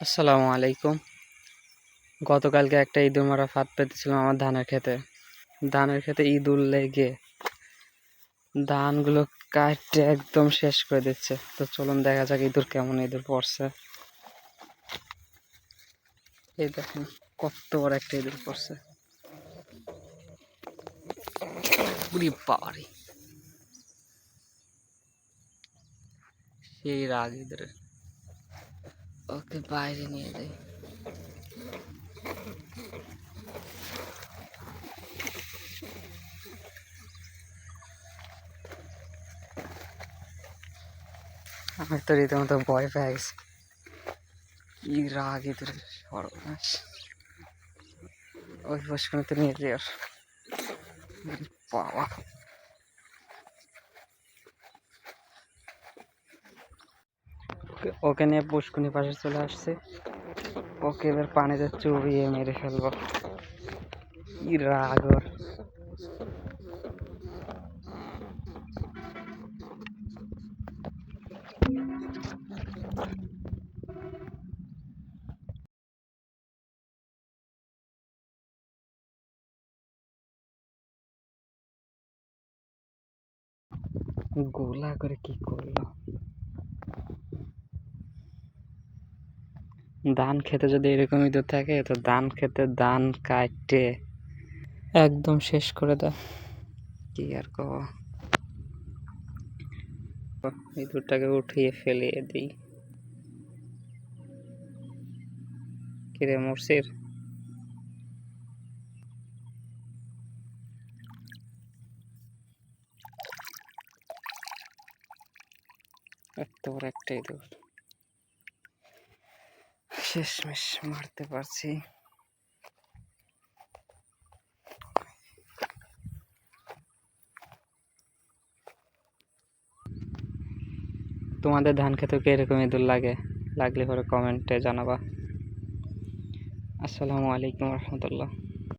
আসসালামু আলাইকুম। গতকালকে একটা ইঁদুর মারা ফাঁদ পেতেছিলাম আমার ধানের খেতে ইঁদুর লেগে ধানগুলো কাটে একদম শেষ করে দিচ্ছে। তো চলুন দেখা যাক কেমন ইঁদুর পড়ছে। এই দেখেন কত বড় একটা ইঁদুর পড়ছে। পুরি বাবারে, সেই রাগ ইঁদুরের। ওকে বাইরে নিয়ে যাই। আমার তো রীতিমতো ভয় পেয়ে গেছে। কি রাগ ইঁদুরের, সর্বনাশ। ওই বসখানে নিয়ে যাই। আর বাবা, ওকে নিয়ে পুষ্কুনি পাশে চলে আসছে। ওকে এবার পানিতে চুবিয়ে মেরে ফেলবো। কি রাগ ওর। গোলা করে কি করলো। ধান খেতে যদি এরকম ইঁদুর থাকে তো ধান খেতে ধান কাটে একদম শেষ করে দেয়। কি আর কব, ইঁদুরটাকে উঠিয়ে ফেলিয়ে দিই। কিরে মুর্শির, এত বড় একটা ইঁদুর শেষমেশ মারতে পারছি। তোমাদের ধান খেতে কি এরকম ইঁদুর লাগলে পরে কমেন্টে জানাবা। আসসালামু আলাইকুম রহমতুল্লাহ।